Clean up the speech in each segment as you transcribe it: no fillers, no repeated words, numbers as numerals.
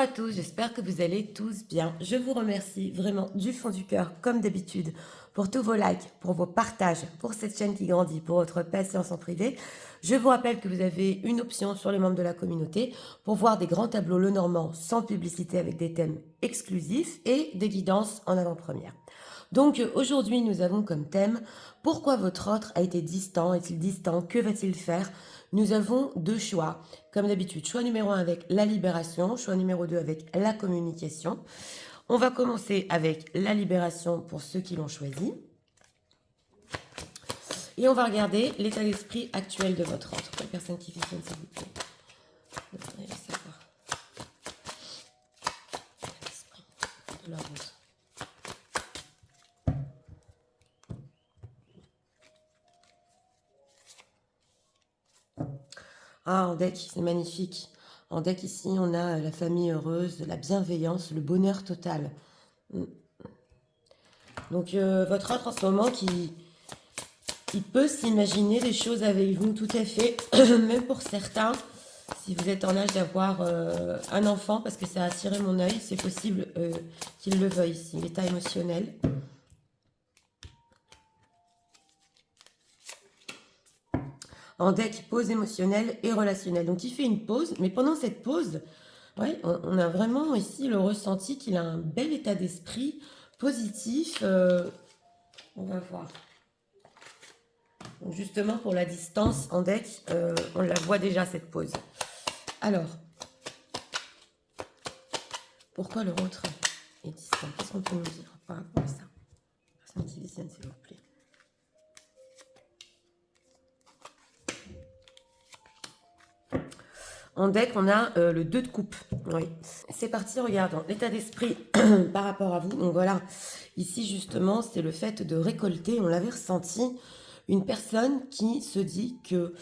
À tous, j'espère que vous allez tous bien. Je vous remercie vraiment du fond du cœur, comme d'habitude, pour tous vos likes, pour vos partages, pour cette chaîne qui grandit, pour votre patience en privé. Je vous rappelle que vous avez une option sur les membres de la communauté pour voir des grands tableaux Lenormand sans publicité avec des thèmes exclusifs et des guidances en avant-première. Donc aujourd'hui, nous avons comme thème « Pourquoi votre autre a été distant? Est-il distant? Que va-t-il faire ?» Nous avons deux choix. Comme d'habitude, choix numéro 1 avec la libération, choix numéro 2 avec la communication. On va commencer avec la libération pour ceux qui l'ont choisi. Et on va regarder l'état d'esprit actuel de votre autre. La personne qui visionne, s'il vous plaît. Devrait savoir. L'état d'esprit de leur autre. Ah, en deck, c'est magnifique. En deck, ici, on a la famille heureuse, la bienveillance, le bonheur total. Donc, votre autre, en ce moment, il peut s'imaginer des choses avec vous, tout à fait. Même pour certains, si vous êtes en âge d'avoir un enfant, parce que ça a attiré mon œil, c'est possible qu'il le veuille ici. L'état émotionnel. En deck, pause émotionnelle et relationnelle. Donc, il fait une pause, mais pendant cette pause, ouais, on a vraiment ici le ressenti qu'il a un bel état d'esprit positif. On va voir. Donc, justement, pour la distance en deck, on la voit déjà, cette pause. Alors, pourquoi le autre est distant? Qu'est-ce qu'on peut nous dire par rapport à ça? Personne qui visionne, s'il vous plaît. En deck, on a le 2 de coupe. Oui. C'est parti, regardons. L'état d'esprit par rapport à vous. Donc voilà, ici justement, c'est le fait de récolter, on l'avait ressenti, une personne qui se dit que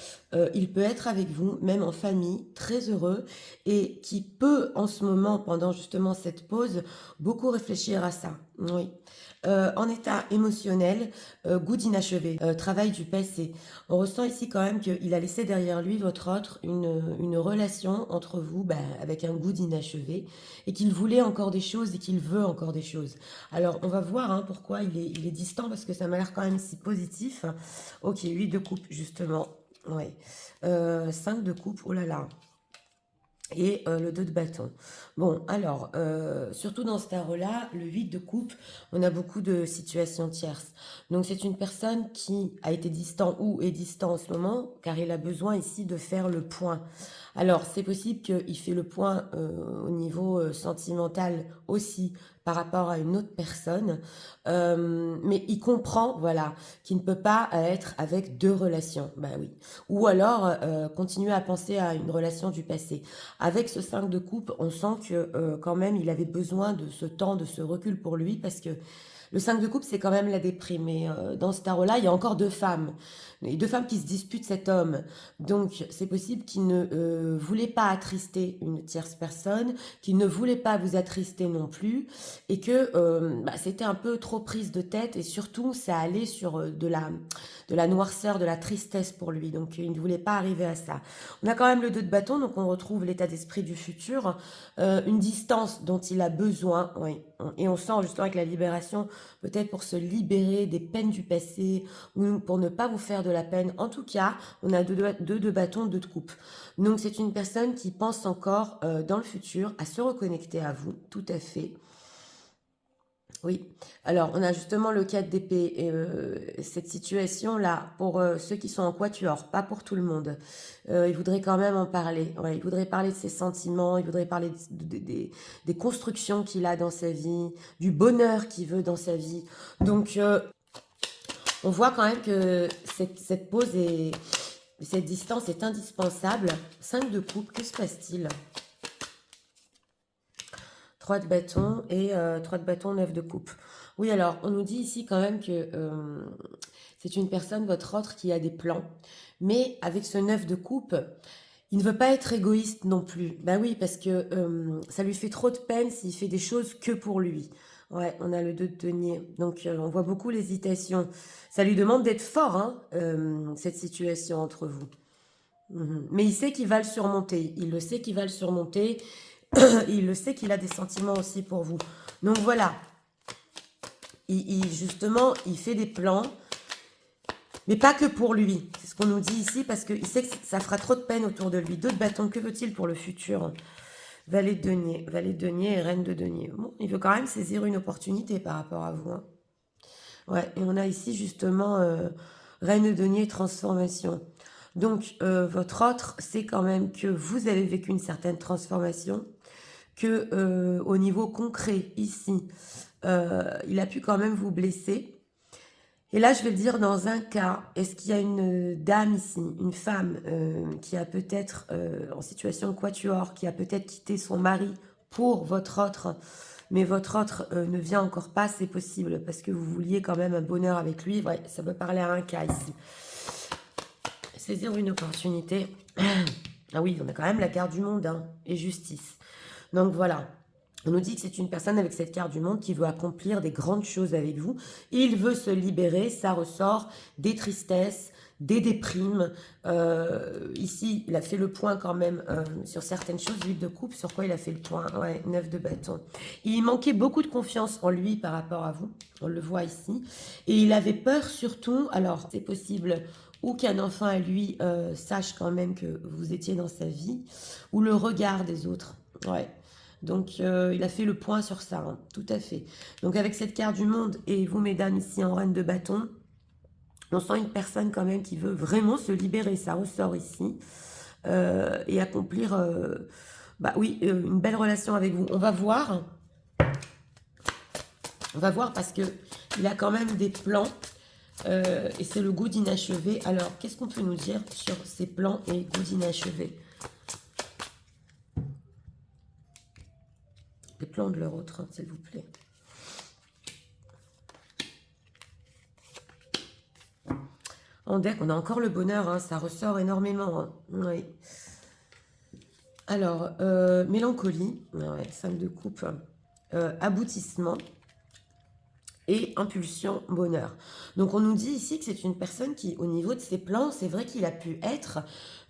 il peut être avec vous, même en famille, très heureux, et qui peut en ce moment, pendant justement cette pause, beaucoup réfléchir à ça. Oui. En état émotionnel, goût d'inachevé, travail du passé. On ressent ici quand même qu'il a laissé derrière lui, votre autre, une relation entre vous avec un goût d'inachevé et qu'il voulait encore des choses et qu'il veut encore des choses. Alors, on va voir pourquoi il est distant parce que ça m'a l'air quand même si positif. Ok, 8 de coupe, justement. Ouais. 5 de coupe, oh là là. Et le 2 de bâton. Bon, alors, surtout dans ce tarot-là, le 8 de coupe, on a beaucoup de situations tierces. Donc, c'est une personne qui a été distant ou est distant en ce moment, car il a besoin ici de faire le point. Alors, c'est possible qu'il fait le point au niveau sentimental aussi par rapport à une autre personne, mais il comprend, voilà, qu'il ne peut pas être avec deux relations. Bah oui. Ou alors, continuer à penser à une relation du passé. Avec ce 5 de coupe, on sent que quand même, il avait besoin de ce temps, de ce recul pour lui, parce que le 5 de coupe, c'est quand même la déprime. Et dans ce tarot-là, il y a encore deux femmes. Et deux femmes qui se disputent cet homme. Donc, c'est possible qu'il ne voulait pas attrister une tierce personne, qu'il ne voulait pas vous attrister non plus, et que c'était un peu trop prise de tête, et surtout, ça allait sur de la noirceur, de la tristesse pour lui. Donc, il ne voulait pas arriver à ça. On a quand même le 2 de bâton, donc on retrouve l'état d'esprit du futur, une distance dont il a besoin, oui. Et on sent justement avec la libération, peut-être pour se libérer des peines du passé, ou pour ne pas vous faire de la peine. En tout cas, on a 2 de bâton, 2 de coupe. Donc c'est une personne qui pense encore dans le futur à se reconnecter à vous, tout à fait. Oui, alors on a justement le 4 d'épée et cette situation-là, pour ceux qui sont en quatuor, pas pour tout le monde, il voudrait quand même en parler. Ouais, il voudrait parler de ses sentiments, il voudrait parler des constructions qu'il a dans sa vie, du bonheur qu'il veut dans sa vie. Donc on voit quand même que cette pause et cette distance est indispensable. 5 de coupe, que se passe-t-il? 3 de bâton et 3 de bâton, 9 de coupe. Oui, alors, on nous dit ici quand même que c'est une personne, votre autre, qui a des plans. Mais avec ce 9 de coupe, il ne veut pas être égoïste non plus. Ben oui, parce que ça lui fait trop de peine s'il fait des choses que pour lui. Ouais, on a le 2 de denier. Donc, on voit beaucoup l'hésitation. Ça lui demande d'être fort, hein, cette situation entre vous. Mais il sait qu'il va le surmonter. Il le sait qu'il va le surmonter. il le sait qu'il a des sentiments aussi pour vous. Donc voilà, justement, il fait des plans, mais pas que pour lui. C'est ce qu'on nous dit ici, parce qu'il sait que ça fera trop de peine autour de lui. Deux de bâton, que veut-il pour le futur? Valet de denier et reine de denier. Bon, il veut quand même saisir une opportunité par rapport à vous. Hein. Ouais, et on a ici justement reine de denier, transformation. Donc, votre autre, c'est quand même que vous avez vécu une certaine transformation, que au niveau concret, ici, il a pu quand même vous blesser. Et là, je vais le dire dans un cas, est-ce qu'il y a une dame ici, une femme qui a peut-être, en situation de quatuor, qui a peut-être quitté son mari pour votre autre, mais votre autre ne vient encore pas, c'est possible, parce que vous vouliez quand même un bonheur avec lui. Ouais, ça peut parler à un cas ici. Saisir une opportunité. Ah oui, on a quand même la carte du monde, hein, et justice. Donc voilà. On nous dit que c'est une personne avec cette carte du monde qui veut accomplir des grandes choses avec vous. Il veut se libérer, ça ressort des tristesses, des déprimes. Ici, il a fait le point quand même sur certaines choses. 8 de coupe, sur quoi il a fait le point? Ouais, 9 de bâton. Il manquait beaucoup de confiance en lui par rapport à vous. On le voit ici. Et il avait peur surtout, alors c'est possible, ou qu'un enfant à lui sache quand même que vous étiez dans sa vie, ou le regard des autres. Ouais. Donc, il a fait le point sur ça, hein, tout à fait. Donc, avec cette carte du monde, et vous, mesdames, ici en reine de bâton, on sent une personne quand même qui veut vraiment se libérer, ça ressort ici, et accomplir, bah oui, une belle relation avec vous. On va voir parce que il a quand même des plans, et c'est le goût d'inachevé. Alors, qu'est-ce qu'on peut nous dire sur ces plans et goût d'inachevé? Les plans de leur autre, hein, s'il vous plaît. En deck, on a encore le bonheur, hein, ça ressort énormément. Hein. Oui. Alors, mélancolie, ouais, 5 de coupe, aboutissement et impulsion, bonheur. Donc, on nous dit ici que c'est une personne qui, au niveau de ses plans, c'est vrai qu'il a pu être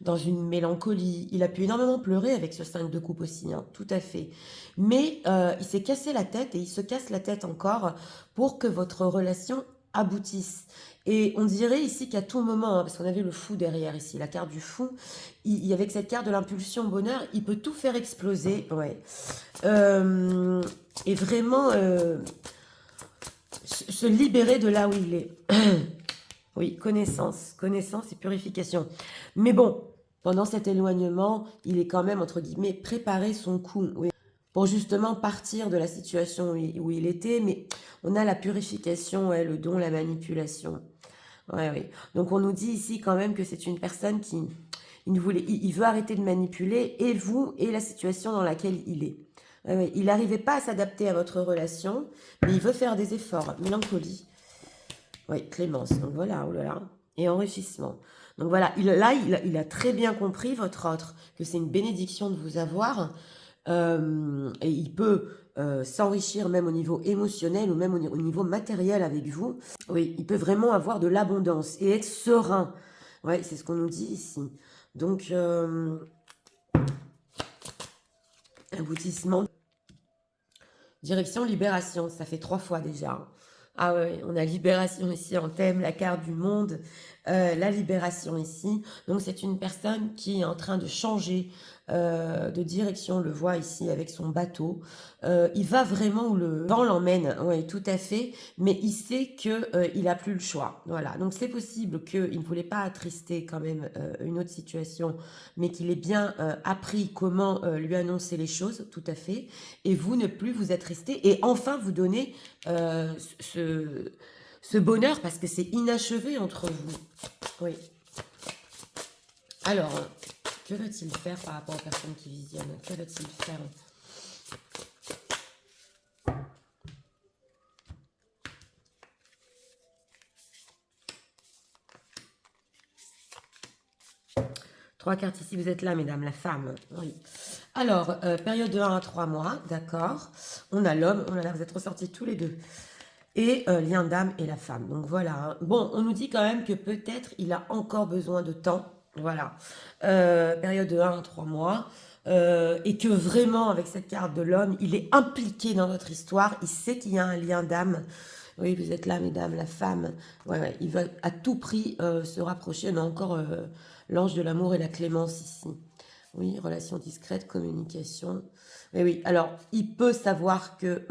dans une mélancolie. Il a pu énormément pleurer avec ce 5 de coupe aussi, hein, tout à fait. Mais il s'est cassé la tête et il se casse la tête encore pour que votre relation aboutisse. Et on dirait ici qu'à tout moment, hein, parce qu'on avait le fou derrière ici, la carte du fou, avec cette carte de l'impulsion bonheur, il peut tout faire exploser. Ouais. Et vraiment se libérer de là où il est. Oui, connaissance et purification. Mais bon, pendant cet éloignement, il est quand même, entre guillemets, préparé son coup. Oui, pour justement partir de la situation où il était, mais on a la purification, ouais, le don, la manipulation. Ouais, oui. Donc on nous dit ici quand même que c'est une personne qui il veut arrêter de manipuler et vous et la situation dans laquelle il est. Ouais, ouais. Il n'arrivait pas à s'adapter à votre relation, mais il veut faire des efforts. Mélancolie. Oui, clémence. Donc voilà, oh là là. Et enrichissement. Donc voilà, il a très bien compris, votre autre, que c'est une bénédiction de vous avoir. Et il peut s'enrichir même au niveau émotionnel ou même au niveau matériel avec vous. Oui, il peut vraiment avoir de l'abondance et être serein. Ouais, c'est ce qu'on nous dit ici. Donc, aboutissement. Direction libération, ça fait 3 fois déjà. Ah ouais, on a libération ici en thème, la carte du monde, la libération ici. Donc c'est une personne qui est en train de changer de direction, on le voit ici avec son bateau. Il va vraiment où le vent l'emmène, oui, tout à fait, mais il sait qu'il n'a plus le choix. Voilà, donc c'est possible qu'il ne voulait pas attrister quand même une autre situation, mais qu'il ait bien appris comment lui annoncer les choses, tout à fait, et vous ne plus vous attrister, et enfin vous donner ce bonheur, parce que c'est inachevé entre vous. Oui. Alors, que va-t-il faire par rapport aux personnes qui visionnent? Que va-t-il faire? Trois cartes ici, vous êtes là, mesdames, la femme. Oui. Alors, période de 1 à 3 mois, d'accord. On a l'homme, on a là, vous êtes ressortis tous les deux. Et lien d'âme et la femme. Donc voilà. Hein. Bon, on nous dit quand même que peut-être il a encore besoin de temps. Voilà. Période de 1 à 3 mois. et que vraiment, avec cette carte de l'homme, il est impliqué dans votre histoire, il sait qu'il y a un lien d'âme. Oui, vous êtes là, mesdames, la femme. Ouais, ouais, il va à tout prix se rapprocher. On a encore l'ange de l'amour et la clémence ici. Oui, relation discrète, communication. Mais oui, alors, il peut savoir que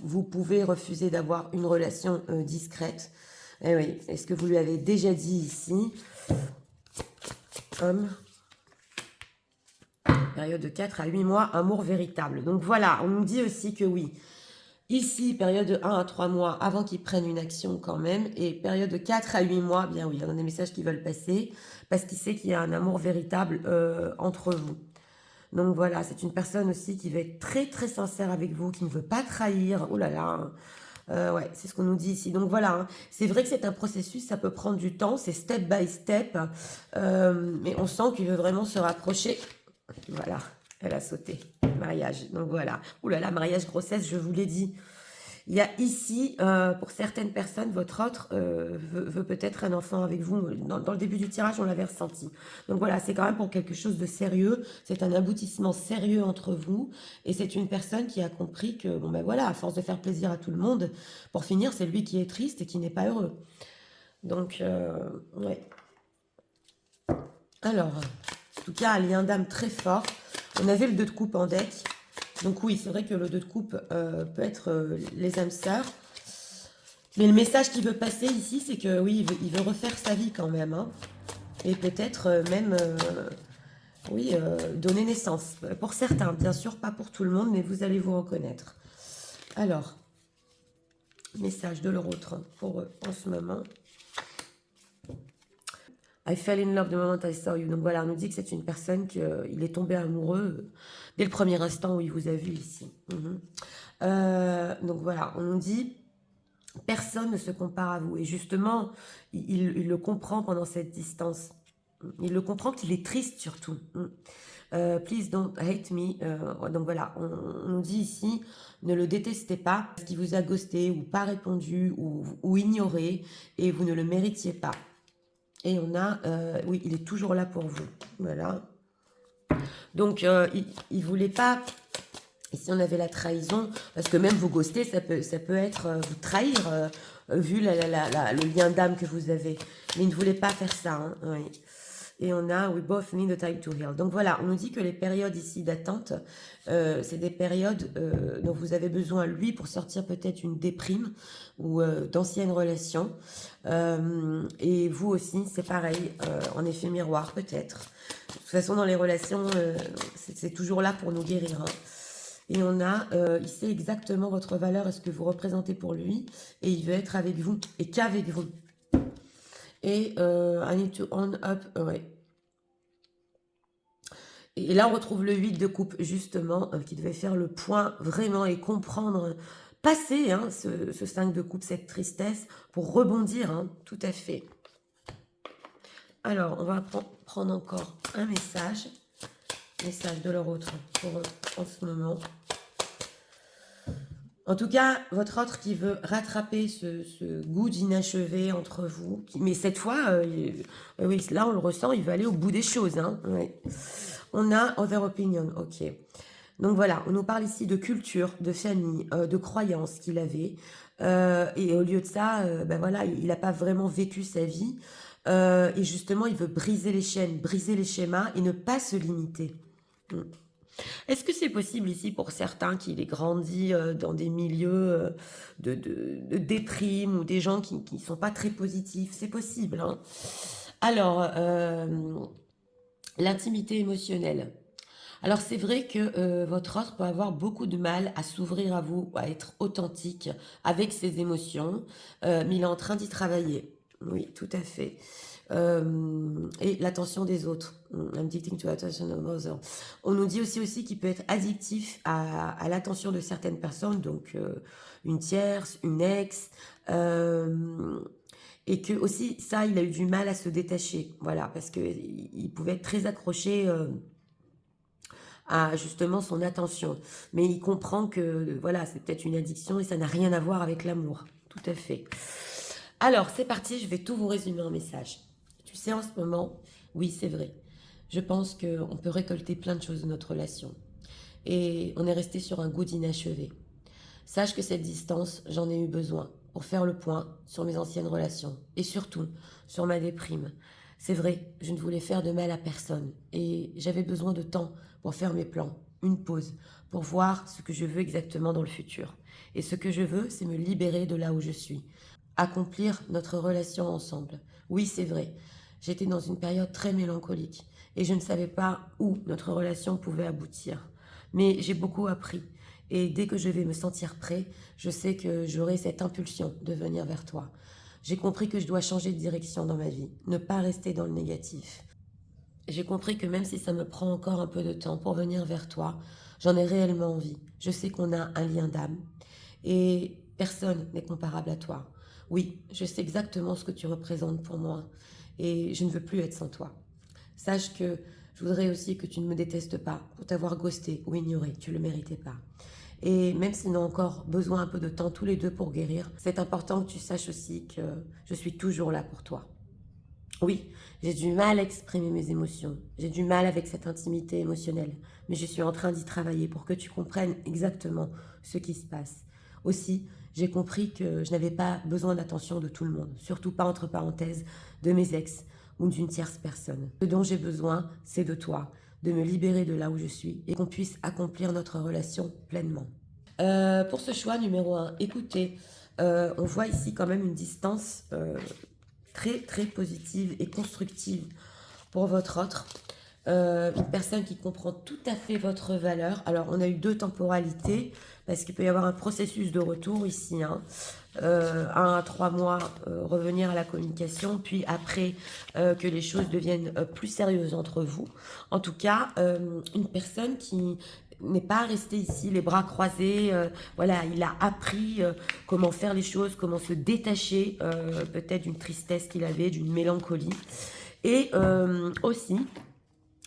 vous pouvez refuser d'avoir une relation discrète. Eh oui, est-ce que vous lui avez déjà dit ici? Homme. Période de 4 à 8 mois, amour véritable. Donc voilà, on nous dit aussi que oui. Ici, période de 1 à 3 mois avant qu'ils prennent une action quand même. Et période de 4 à 8 mois, bien oui, il y a des messages qui veulent passer. Parce qu'il sait qu'il y a un amour véritable entre vous. Donc voilà, c'est une personne aussi qui va être très très sincère avec vous, qui ne veut pas trahir. Oh là là, ouais, c'est ce qu'on nous dit ici. Donc voilà, hein. C'est vrai que c'est un processus, ça peut prendre du temps, c'est step by step. Mais on sent qu'il veut vraiment se rapprocher. Voilà, elle a sauté. Mariage, donc voilà. Ouh là là, mariage, grossesse, je vous l'ai dit. Il y a ici, pour certaines personnes, votre autre veut peut-être un enfant avec vous. Dans le début du tirage, on l'avait ressenti. Donc voilà, c'est quand même pour quelque chose de sérieux. C'est un aboutissement sérieux entre vous. Et c'est une personne qui a compris que, bon ben voilà, à force de faire plaisir à tout le monde, pour finir, c'est lui qui est triste et qui n'est pas heureux. Donc, ouais. Alors, en tout cas, un lien d'âme très fort. On avait le 2 de coupe en deck. Donc oui, c'est vrai que le 2 de coupe peut être les âmes sœurs. Mais le message qu'il veut passer ici, c'est que oui, il veut refaire sa vie quand même. Hein. Et peut-être même, oui, donner naissance. Pour certains, bien sûr, pas pour tout le monde, mais vous allez vous reconnaître. Alors, message de l'autre pour eux en ce moment. I fell in love the moment I saw you. Donc voilà, on nous dit que c'est une personne qu'il est tombé amoureux dès le premier instant où il vous a vu ici. Donc voilà, on nous dit personne ne se compare à vous. Et justement, il le comprend pendant cette distance. Il le comprend qu'il est triste surtout. Please don't hate me. Donc voilà, on nous dit ici, ne le détestez pas parce qu'il vous a ghosté ou pas répondu ou ignoré et vous ne le méritiez pas. Et on a, oui, il est toujours là pour vous. Voilà. Donc, il ne voulait pas... Ici, on avait la trahison, parce que même vous ghoster, ça peut être vous trahir, vu le lien d'âme que vous avez. Mais il ne voulait pas faire ça. Hein, oui. Et on a, we both need a time to heal. Donc voilà, on nous dit que les périodes ici d'attente, c'est des périodes dont vous avez besoin, lui, pour sortir peut-être une déprime ou d'anciennes relations. Et vous aussi, c'est pareil, en effet miroir peut-être. De toute façon, dans les relations, c'est toujours là pour nous guérir. Hein. Et on a, il sait exactement votre valeur et ce que vous représentez pour lui. Et il veut être avec vous et qu'avec vous. Et I need to own up, ouais. Et là, on retrouve le 8 de coupe, justement, qui devait faire le point vraiment et comprendre, passer hein, ce 5 de coupe, cette tristesse, pour rebondir, hein, tout à fait. Alors, on va prendre encore un message de leur autre pour en ce moment. En tout cas, votre autre qui veut rattraper ce goût d'inachevé entre vous, mais cette fois, oui, là on le ressent, il veut aller au bout des choses. Hein, ouais. On a Other Opinion, ok. Donc voilà, on nous parle ici de culture, de famille, de croyances qu'il avait. Et au lieu de ça, ben voilà, il n'a pas vraiment vécu sa vie. Et justement, il veut briser les chaînes, briser les schémas et ne pas se limiter. Est-ce que c'est possible ici pour certains qu'il ait grandi dans des milieux de déprime ou des gens qui ne sont pas très positifs? C'est possible. Hein. Alors, l'intimité émotionnelle. Alors c'est vrai que votre autre peut avoir beaucoup de mal à s'ouvrir à vous, à être authentique avec ses émotions, mais il est en train d'y travailler. Oui, tout à fait. Et l'attention des autres. I'm addicting to attention of others. On nous dit aussi qu'il peut être addictif à l'attention de certaines personnes, donc une tierce, une ex, et que aussi ça, il a eu du mal à se détacher, voilà, parce qu'il pouvait être très accroché à justement son attention, mais il comprend que voilà, c'est peut-être une addiction et ça n'a rien à voir avec l'amour, tout à fait. Alors, c'est parti, je vais tout vous résumer en message. Tu sais, en ce moment, oui, c'est vrai. Je pense qu'on peut récolter plein de choses de notre relation. Et on est resté sur un goût d'inachevé. Sache que cette distance, j'en ai eu besoin pour faire le point sur mes anciennes relations et surtout sur ma déprime. C'est vrai, je ne voulais faire de mal à personne et j'avais besoin de temps pour faire mes plans, une pause, pour voir ce que je veux exactement dans le futur. Et ce que je veux, c'est me libérer de là où je suis, accomplir notre relation ensemble. Oui, c'est vrai, j'étais dans une période très mélancolique et je ne savais pas où notre relation pouvait aboutir. Mais j'ai beaucoup appris. Et dès que je vais me sentir prêt, je sais que j'aurai cette impulsion de venir vers toi. J'ai compris que je dois changer de direction dans ma vie, ne pas rester dans le négatif. J'ai compris que même si ça me prend encore un peu de temps pour venir vers toi, j'en ai réellement envie. Je sais qu'on a un lien d'âme et personne n'est comparable à toi. Oui, je sais exactement ce que tu représentes pour moi et je ne veux plus être sans toi. Sache que je voudrais aussi que tu ne me détestes pas pour t'avoir ghosté ou ignoré, tu ne le méritais pas. Et même s'ils ont encore besoin un peu de temps tous les deux pour guérir, c'est important que tu saches aussi que je suis toujours là pour toi. Oui, j'ai du mal à exprimer mes émotions, j'ai du mal avec cette intimité émotionnelle, mais je suis en train d'y travailler pour que tu comprennes exactement ce qui se passe. Aussi, j'ai compris que je n'avais pas besoin d'attention de tout le monde, surtout pas entre parenthèses de mes ex ou d'une tierce personne. Ce dont j'ai besoin, c'est de toi, de me libérer de là où je suis et qu'on puisse accomplir notre relation pleinement. Pour ce choix numéro un, écoutez, on voit ici quand même une distance très très positive et constructive pour votre autre. Une personne qui comprend tout à fait votre valeur. Alors, on a eu deux temporalités, parce qu'il peut y avoir un processus de retour ici, hein. 1 à 3 mois, revenir à la communication, puis après que les choses deviennent plus sérieuses entre vous. En tout cas, une personne qui n'est pas resté ici les bras croisés, voilà, il a appris comment faire les choses, comment se détacher peut-être d'une tristesse qu'il avait, d'une mélancolie. Et aussi,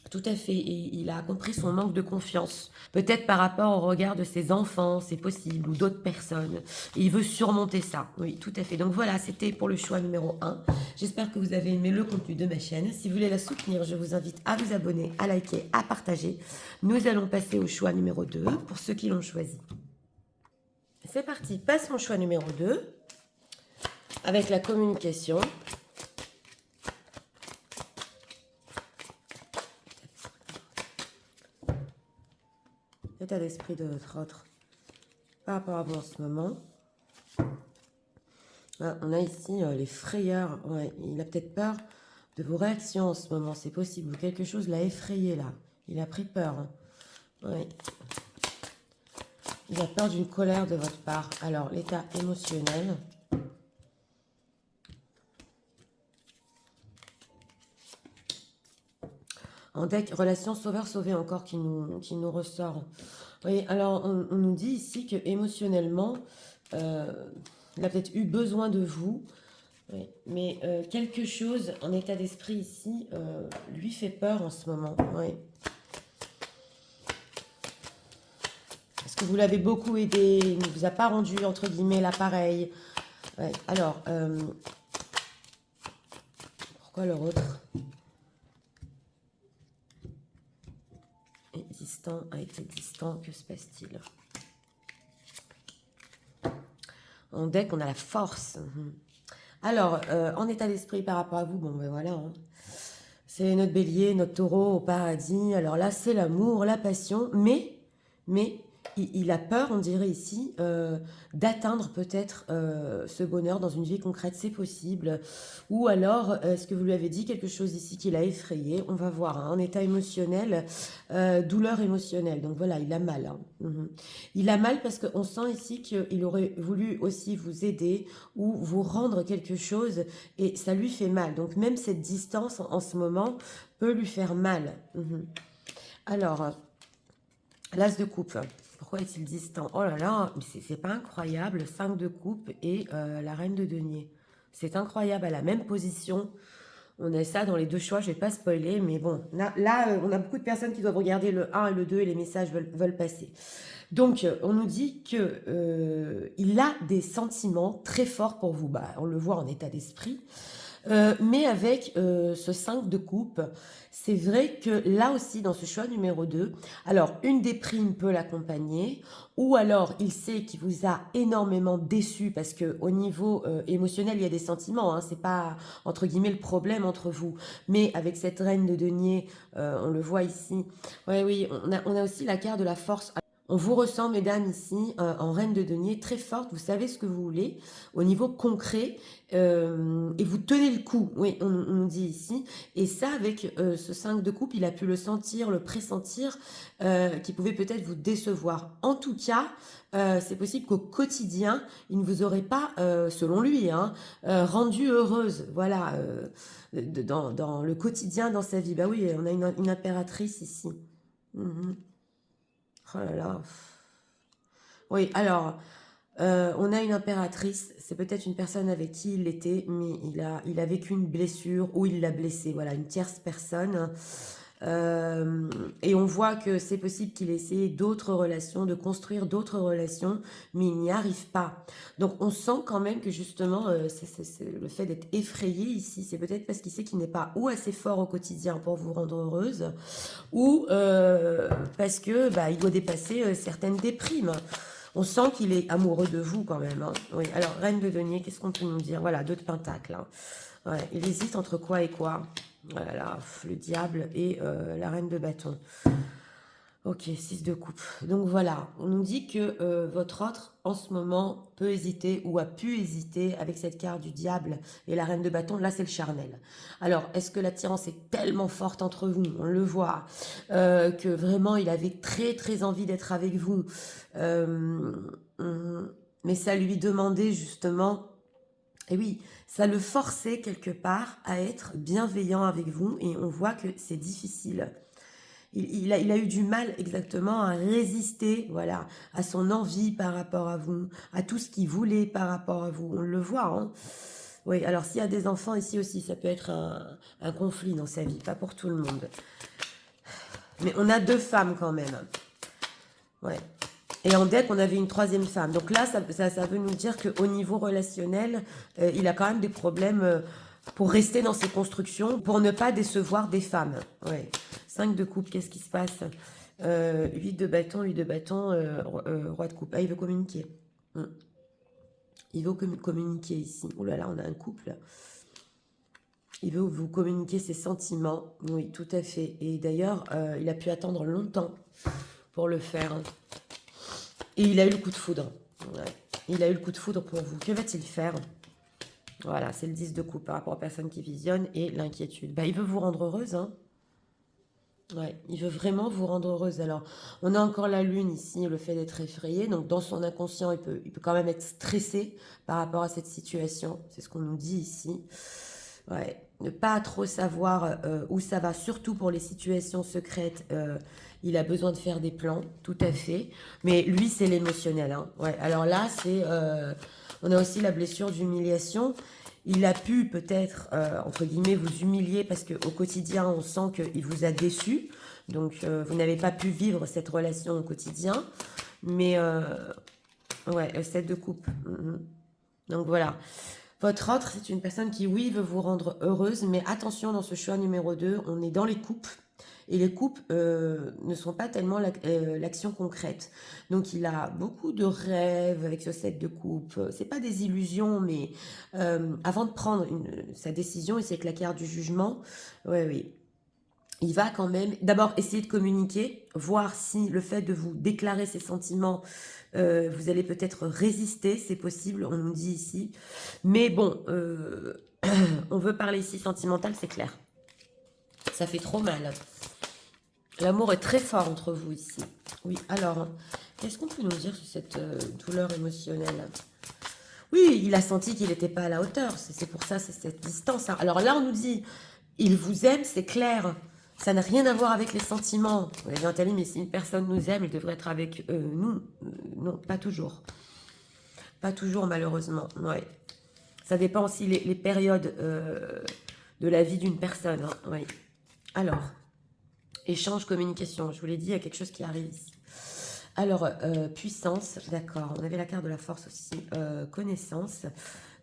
tout à fait, et il a compris son manque de confiance, peut-être par rapport au regard de ses enfants, c'est possible, ou d'autres personnes. Et il veut surmonter ça, oui, tout à fait. Donc voilà, c'était pour le choix numéro un. J'espère que vous avez aimé le contenu de ma chaîne. Si vous voulez la soutenir, je vous invite à vous abonner, à liker, à partager. Nous allons passer au choix numéro 2, pour ceux qui l'ont choisi. C'est parti, passe mon choix numéro 2, avec la communication. L'état d'esprit de votre autre par rapport à vous en ce moment. Ah, on a ici les frayeurs. Ouais, il a peut-être peur de vos réactions en ce moment, c'est possible. Quelque chose l'a effrayé là. Il a pris peur. Hein. Ouais. Il a peur d'une colère de votre part. Alors, l'état émotionnel. En deck, relation sauveur-sauvé encore qui nous ressort. Oui, alors on nous dit ici que émotionnellement, il a peut-être eu besoin de vous, oui, mais quelque chose en état d'esprit ici lui fait peur en ce moment. Oui. Parce que vous l'avez beaucoup aidé, il ne vous a pas rendu entre guillemets l'appareil. Ouais, alors, pourquoi leur autre distant, a été distant, que se passe-t-il? En deck, on a la force. Alors, en état d'esprit par rapport à vous, bon ben voilà, hein. C'est notre bélier, notre taureau au paradis. Alors là, c'est l'amour, la passion, mais il a peur, on dirait ici, d'atteindre peut-être ce bonheur dans une vie concrète, c'est possible. Ou alors, est-ce que vous lui avez dit quelque chose ici qui l'a effrayé? On va voir, hein, en état émotionnel, douleur émotionnelle. Donc voilà, il a mal. Hein. Il a mal parce qu'on sent ici qu'il aurait voulu aussi vous aider ou vous rendre quelque chose et ça lui fait mal. Donc même cette distance en ce moment peut lui faire mal. Alors, l'as de coupe. Pourquoi est-il distant? Oh là là, c'est pas incroyable. 5 de coupe et la reine de denier. C'est incroyable, à la même position. On a ça dans les deux choix, je vais pas spoiler, mais bon. Là, on a beaucoup de personnes qui doivent regarder le 1 et le 2 et les messages veulent passer. Donc, on nous dit que il a des sentiments très forts pour vous. Bah, on le voit en état d'esprit. Mais avec ce 5 de coupe, c'est vrai que là aussi, dans ce choix numéro 2, alors une déprime peut l'accompagner, ou alors il sait qu'il vous a énormément déçu parce que au niveau émotionnel, il y a des sentiments, hein, c'est pas entre guillemets le problème entre vous. Mais avec cette reine de denier, on le voit ici, ouais, oui, on a aussi la carte de la force. On vous ressent, mesdames, ici, en reine de denier, très forte. Vous savez ce que vous voulez au niveau concret et vous tenez le coup. Oui, on nous dit ici. Et ça, avec ce 5 de coupe, il a pu le sentir, le pressentir, qui pouvait peut-être vous décevoir. En tout cas, c'est possible qu'au quotidien, il ne vous aurait pas, selon lui, hein, rendu heureuse. Voilà, dans le quotidien, dans sa vie. Bah oui, on a une impératrice ici. Mhm. Oh là là. Oui, alors, on a une impératrice. C'est peut-être une personne avec qui il était, mais il a vécu une blessure ou il l'a blessé. Voilà, une tierce personne. Euh, et on voit que c'est possible qu'il ait essayé d'autres relations, de construire d'autres relations, mais il n'y arrive pas. Donc on sent quand même que justement, c'est le fait d'être effrayé ici, c'est peut-être parce qu'il sait qu'il n'est pas ou assez fort au quotidien pour vous rendre heureuse, ou parce que bah, il doit dépasser certaines déprimes. On sent qu'il est amoureux de vous quand même. Hein. Oui. Alors, reine de denier, qu'est-ce qu'on peut nous dire? Voilà, 2 de pentacles. Hein. Ouais, il hésite entre quoi et quoi? Voilà, le diable et la reine de bâton. Ok, 6 de coupe. Donc voilà, on nous dit que votre autre, en ce moment, peut hésiter ou a pu hésiter avec cette carte du diable et la reine de bâton. Là, c'est le charnel. Alors, est-ce que l'attirance est tellement forte entre vous, on le voit, que vraiment, il avait très, très envie d'être avec vous. Euh, mais ça lui demandait justement... Et oui, ça le forçait quelque part à être bienveillant avec vous et on voit que c'est difficile. Il a eu du mal exactement à résister, voilà, à son envie par rapport à vous, à tout ce qu'il voulait par rapport à vous. On le voit, hein. Oui, alors s'il y a des enfants ici aussi, ça peut être un conflit dans sa vie, pas pour tout le monde. Mais on a 2 femmes quand même. Ouais. Et en deck, on avait une 3e femme. Donc là, ça veut nous dire qu'au niveau relationnel, il a quand même des problèmes pour rester dans ses constructions, pour ne pas décevoir des femmes. Ouais. 5 de coupe, qu'est-ce qui se passe 8 de bâton, roi de coupe. Ah, il veut communiquer. Il veut communiquer ici. Oh là là, on a un couple. Il veut vous communiquer ses sentiments. Oui, tout à fait. Et d'ailleurs, il a pu attendre longtemps pour le faire. Et il a eu le coup de foudre. Ouais. Il a eu le coup de foudre pour vous. Que va-t-il faire? Voilà, c'est le 10 de coupe par rapport aux personnes qui visionnent et l'inquiétude. Bah, il veut vous rendre heureuse, hein. Ouais, il veut vraiment vous rendre heureuse. Alors, on a encore la lune ici, le fait d'être effrayé. Donc, dans son inconscient, il peut quand même être stressé par rapport à cette situation. C'est ce qu'on nous dit ici. Ouais, ne pas trop savoir où ça va, surtout pour les situations secrètes. Il a besoin de faire des plans, tout à fait. Mais lui, c'est l'émotionnel. Hein. Ouais, alors là, on a aussi la blessure d'humiliation. Il a pu peut-être, entre guillemets, vous humilier parce qu'au quotidien, on sent qu'il vous a déçu. Donc, vous n'avez pas pu vivre cette relation au quotidien. Mais, ouais, 7 de coupe. Donc, voilà. Votre autre, c'est une personne qui, oui, veut vous rendre heureuse. Mais attention, dans ce choix numéro 2, on est dans les coupes. Et les coupes ne sont pas tellement l'action concrète. Donc il a beaucoup de rêves avec ce 7 de coupe. C'est pas des illusions, mais avant de prendre sa décision, il sait que la carte du jugement, oui, oui. Il va quand même d'abord essayer de communiquer, voir si le fait de vous déclarer ses sentiments, vous allez peut-être résister, c'est possible, on nous dit ici. Mais bon, on veut parler ici sentimental, c'est clair. Ça fait trop mal. L'amour est très fort entre vous ici. Oui, alors, qu'est-ce qu'on peut nous dire sur cette douleur émotionnelle? Oui, il a senti qu'il n'était pas à la hauteur. C'est pour ça, c'est cette distance. Hein. Alors là, on nous dit, il vous aime, c'est clair. Ça n'a rien à voir avec les sentiments. On a bien mais si une personne nous aime, il devrait être avec nous. Non, pas toujours. Pas toujours, malheureusement. Ouais. Ça dépend aussi les périodes de la vie d'une personne. Hein. Oui. Alors... Échange, communication. Je vous l'ai dit, il y a quelque chose qui arrive ici. Alors, puissance, d'accord. On avait la carte de la force aussi. Connaissance,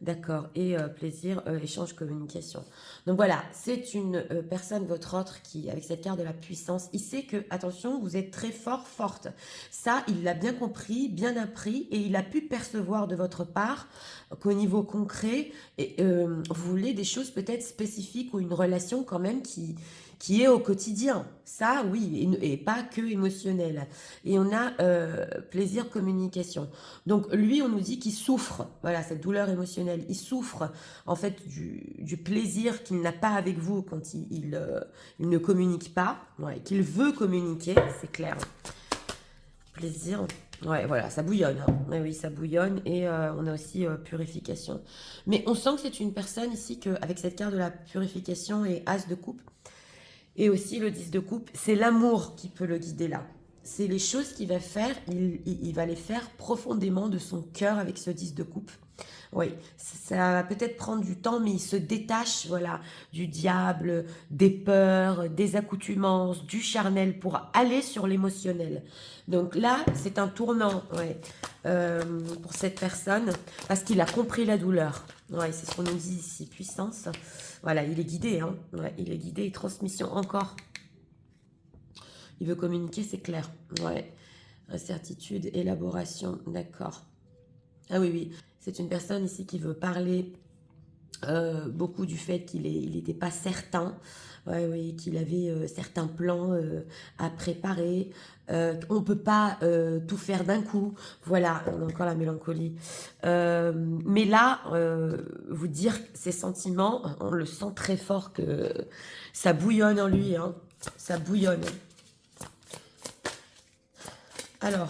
D'accord. Et plaisir, échange, communication. Donc voilà, c'est une personne, votre autre, qui, avec cette carte de la puissance, il sait que, attention, vous êtes très fort, forte. Ça, il l'a bien compris, bien appris, et il a pu percevoir de votre part qu'au niveau concret, et, vous voulez des choses peut-être spécifiques ou une relation quand même qui est au quotidien. Ça, oui, et pas que émotionnel. Et on a plaisir, communication. Donc lui, on nous dit qu'il souffre, voilà, cette douleur émotionnelle, il souffre en fait du plaisir qu'il n'a pas avec vous quand il ne communique pas, ouais, qu'il veut communiquer, c'est clair. Plaisir, ouais, voilà, ça bouillonne, hein. Ouais, oui, ça bouillonne, et on a aussi purification. Mais on sent que c'est une personne ici, avec cette carte de la purification et as de coupe, et aussi le 10 de coupe, c'est l'amour qui peut le guider là. C'est les choses qu'il va faire, il va les faire profondément de son cœur avec ce 10 de coupe. Oui, ça va peut-être prendre du temps, mais il se détache, voilà, du diable, des peurs, des accoutumances, du charnel pour aller sur l'émotionnel. Donc là, c'est un tournant, ouais, pour cette personne, parce qu'il a compris la douleur. Ouais, c'est ce qu'on nous dit ici, puissance. Voilà, il est guidé, hein. Ouais, il est guidé et transmission encore. Il veut communiquer, c'est clair. Ouais, incertitude, élaboration, d'accord. Ah oui, oui, c'est une personne ici qui veut parler beaucoup du fait qu'il n'était pas certain, ouais, oui, qu'il avait certains plans à préparer. On ne peut pas tout faire d'un coup. Voilà, on a encore la mélancolie. Mais là, vous dire ses sentiments, on le sent très fort que ça bouillonne en lui, hein. Ça bouillonne. Alors,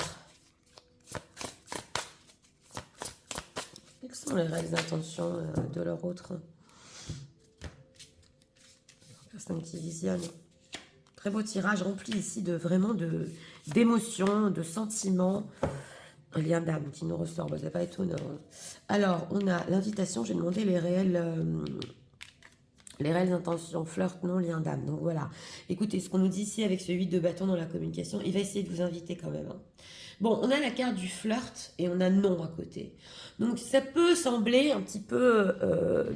quelles sont les réelles intentions de leur autre personne qui visionne? Très beau tirage rempli ici de vraiment d'émotions, de sentiments. Un lien d'âme qui nous ressort, bah, c'est pas étonnant. Alors, on a l'invitation, j'ai demandé les réelles intentions, flirt, non, lien d'âme. Donc voilà. Écoutez, ce qu'on nous dit ici avec ce 8 de bâton dans la communication, il va essayer de vous inviter quand même, hein. Bon, on a la carte du flirt et on a non à côté. Donc ça peut sembler un petit peu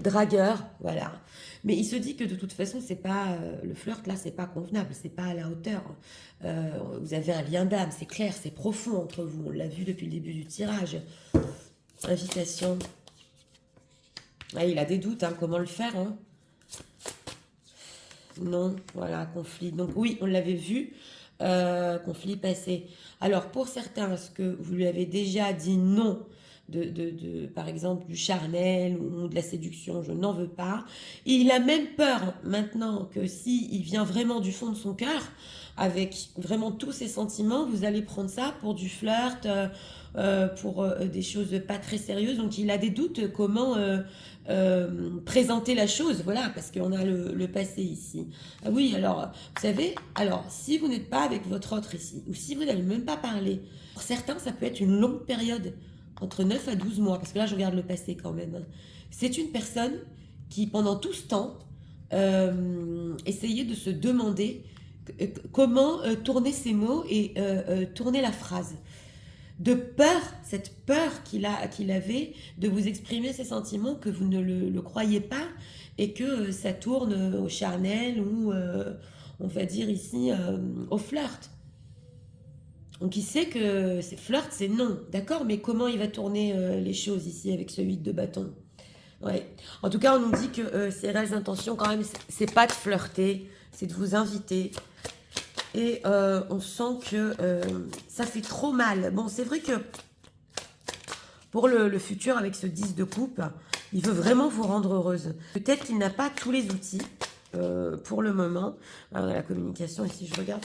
dragueur, voilà. Mais il se dit que de toute façon, c'est pas le flirt là, c'est pas convenable, c'est pas à la hauteur. Vous avez un lien d'âme, c'est clair, c'est profond entre vous. On l'a vu depuis le début du tirage. Invitation. Ah, il a des doutes, hein, comment le faire, hein. Non, voilà, conflit. Donc oui, on l'avait vu, conflit passé. Alors pour certains, est-ce que vous lui avez déjà dit non par exemple, du charnel ou de la séduction, je n'en veux pas. Et il a même peur maintenant que si il vient vraiment du fond de son cœur, avec vraiment tous ses sentiments, vous allez prendre ça pour du flirt, pour des choses pas très sérieuses. Donc il a des doutes comment présenter la chose, voilà, parce qu'on a le passé ici. Ah oui, alors, vous savez, alors, si vous n'êtes pas avec votre autre ici, ou si vous n'avez même pas parlé, pour certains, ça peut être une longue période, entre 9 à 12 mois, parce que là, je regarde le passé quand même, hein. C'est une personne qui, pendant tout ce temps, essayait de se demander comment tourner ses mots et tourner la phrase. De peur, cette peur qu'il avait de vous exprimer ses sentiments, que vous ne le croyez pas, et que ça tourne au charnel ou, on va dire ici, au flirt. Donc il sait que c'est flirt, c'est non, d'accord, mais comment il va tourner les choses ici avec ce 8 de bâton? Ouais. En tout cas, on nous dit que ses réelles intentions, quand même, c'est pas de flirter, c'est de vous inviter. Et on sent que ça fait trop mal. Bon, c'est vrai que pour le futur, avec ce 10 de coupe, il veut vraiment vous rendre heureuse. Peut-être qu'il n'a pas tous les outils pour le moment. Alors, on a la communication ici, je regarde.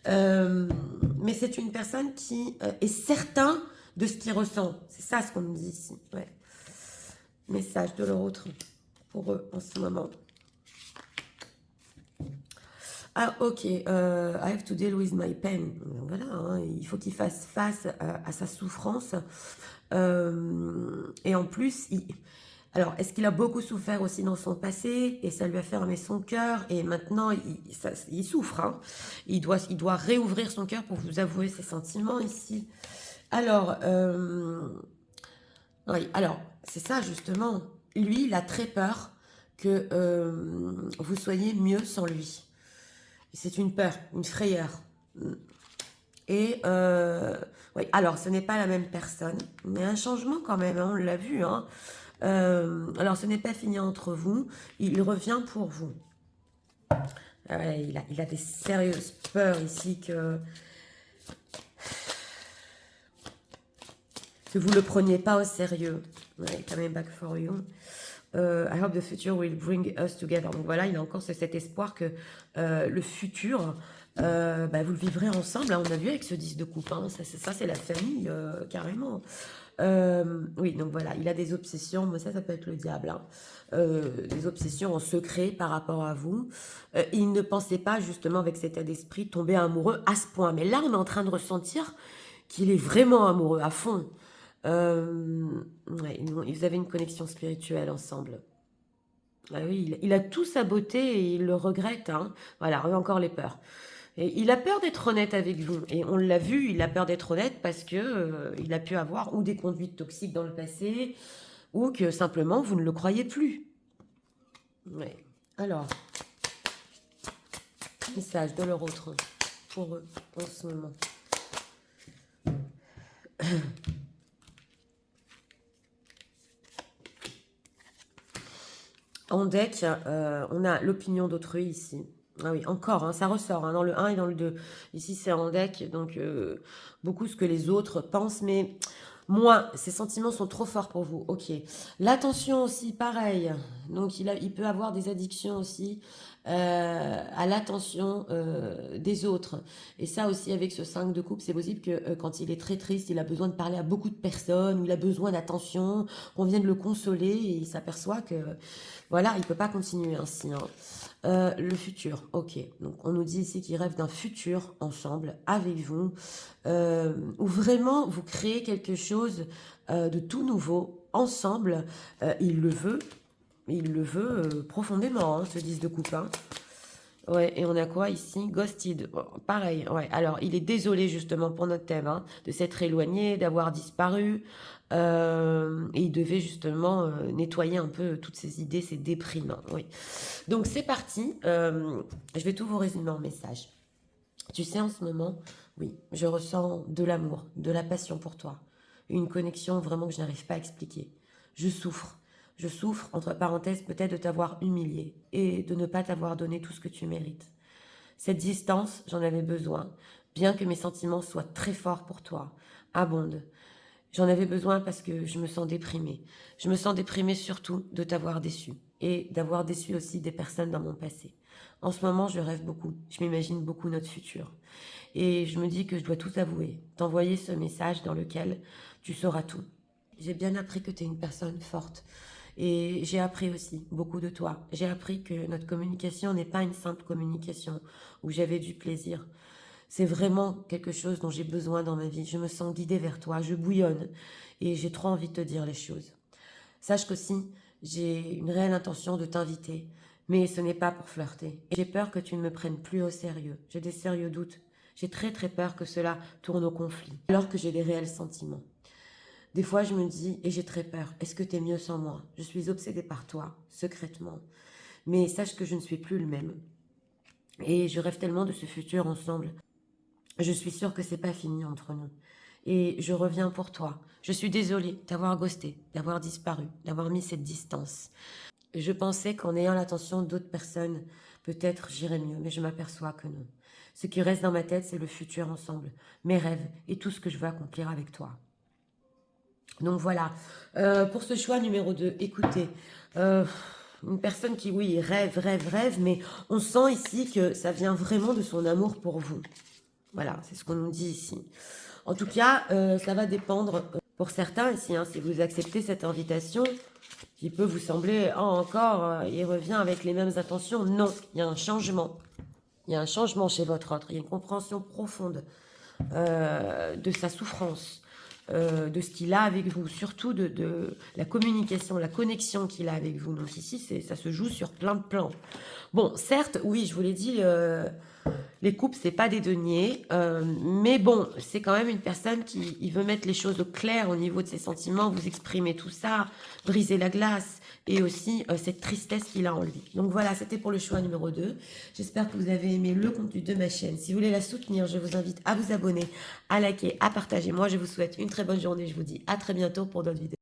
Mais c'est une personne qui est certain de ce qu'il ressent. C'est ça ce qu'on nous dit ici. Ouais. Message de leur autre pour eux en ce moment. Ah, ok, I have to deal with my pain. Voilà, hein, il faut qu'il fasse face à sa souffrance. Et en plus, alors, est-ce qu'il a beaucoup souffert aussi dans son passé et ça lui a fermé son cœur et maintenant, il souffre, hein. Il doit réouvrir son cœur pour vous avouer ses sentiments ici. Alors, Oui, alors, c'est ça justement. Lui, il a très peur que vous soyez mieux sans lui. C'est une peur, une frayeur. Et oui, alors ce n'est pas la même personne, mais un changement quand même, hein, on l'a vu. Hein. Alors ce n'est pas fini entre vous, il revient pour vous. Ouais, il a des sérieuses peurs ici que vous ne le preniez pas au sérieux. Ouais, coming back for you. I hope the future will bring us together. Donc voilà, il a encore cet espoir que le futur, bah, vous le vivrez ensemble. Hein, on a vu avec ce 10 de coupe, hein, ça c'est la famille, carrément. Oui, donc voilà, il a des obsessions, mais ça peut être le diable. Hein. Des obsessions en secret par rapport à vous. Il ne pensait pas justement avec cet état d'esprit tomber amoureux à ce point. Mais là, on est en train de ressentir qu'il est vraiment amoureux à fond. Ouais, vous avez une connexion spirituelle ensemble. Ah oui, il a tout saboté et il le regrette. Hein. Voilà, encore les peurs. Et il a peur d'être honnête avec vous. Et on l'a vu, il a peur d'être honnête parce que il a pu avoir ou des conduites toxiques dans le passé, ou que simplement vous ne le croyez plus. Ouais. Alors, message de leur autre pour eux en ce moment. En deck, on a l'opinion d'autrui ici. Ah oui, encore, hein, ça ressort hein, dans le 1 et dans le 2. Ici, c'est en deck, donc beaucoup ce que les autres pensent, mais moi, ces sentiments sont trop forts pour vous. Ok. L'attention aussi, pareil. Donc, il peut avoir des addictions aussi à l'attention des autres. Et ça aussi, avec ce 5 de coupe, c'est possible que quand il est très triste, il a besoin de parler à beaucoup de personnes, ou il a besoin d'attention, qu'on vienne le consoler, et il s'aperçoit que, voilà, il ne peut pas continuer ainsi. Hein. Le futur, ok. Donc, on nous dit ici qu'il rêve d'un futur ensemble, avec vous, où vraiment vous créez quelque chose de tout nouveau, ensemble. Il le veut profondément, hein, ce 10 de coupe. Hein. Ouais, et on a quoi ici? Ghosted. Bon, pareil, ouais. Alors, il est désolé justement pour notre thème, hein, de s'être éloigné, d'avoir disparu. Et il devait justement nettoyer un peu toutes ces idées, ces déprimes. Hein, oui. Donc, c'est parti. Je vais tout vous résumer en message. Tu sais, en ce moment, oui, je ressens de l'amour, de la passion pour toi. Une connexion vraiment que je n'arrive pas à expliquer. Je souffre. Je souffre, entre parenthèses, peut-être de t'avoir humilié et de ne pas t'avoir donné tout ce que tu mérites. Cette distance, j'en avais besoin, bien que mes sentiments soient très forts pour toi. Abonde. J'en avais besoin parce que je me sens déprimée. Je me sens déprimée surtout de t'avoir déçu et d'avoir déçu aussi des personnes dans mon passé. En ce moment, je rêve beaucoup. Je m'imagine beaucoup notre futur. Et je me dis que je dois tout avouer, t'envoyer ce message dans lequel tu sauras tout. J'ai bien appris que tu es une personne forte. Et j'ai appris aussi beaucoup de toi. J'ai appris que notre communication n'est pas une simple communication où j'avais du plaisir. C'est vraiment quelque chose dont j'ai besoin dans ma vie. Je me sens guidée vers toi, je bouillonne et j'ai trop envie de te dire les choses. Sache qu'aussi, j'ai une réelle intention de t'inviter, mais ce n'est pas pour flirter. J'ai peur que tu ne me prennes plus au sérieux. J'ai des sérieux doutes. J'ai très très peur que cela tourne au conflit, alors que j'ai des réels sentiments. Des fois, je me dis, et j'ai très peur, est-ce que tu es mieux sans moi? Je suis obsédée par toi, secrètement. Mais sache que je ne suis plus le même. Et je rêve tellement de ce futur ensemble. Je suis sûre que c'est pas fini entre nous. Et je reviens pour toi. Je suis désolée d'avoir ghosté, d'avoir disparu, d'avoir mis cette distance. Je pensais qu'en ayant l'attention d'autres personnes, peut-être j'irais mieux, mais je m'aperçois que non. Ce qui reste dans ma tête, c'est le futur ensemble, mes rêves et tout ce que je veux accomplir avec toi. Donc voilà, pour ce choix numéro 2, écoutez, une personne qui, oui, rêve, rêve, rêve, mais on sent ici que ça vient vraiment de son amour pour vous. Voilà, c'est ce qu'on nous dit ici. En tout cas, ça va dépendre pour certains ici, hein, si vous acceptez cette invitation, qui peut vous sembler, oh, encore, il revient avec les mêmes intentions. Non, il y a un changement. Il y a un changement chez votre autre. Il y a une compréhension profonde de sa souffrance, de ce qu'il a avec vous, surtout de la communication, la connexion qu'il a avec vous. Donc ici, ça se joue sur plein de plans. Bon, certes, oui, je vous l'ai dit, Les coupes, c'est pas des deniers, mais bon, c'est quand même une personne qui il veut mettre les choses au clair au niveau de ses sentiments, vous exprimer tout ça, briser la glace et aussi cette tristesse qu'il a en lui. Donc voilà, c'était pour le choix numéro 2. J'espère que vous avez aimé le contenu de ma chaîne. Si vous voulez la soutenir, je vous invite à vous abonner, à liker, à partager. Moi, je vous souhaite une très bonne journée. Je vous dis à très bientôt pour d'autres vidéos.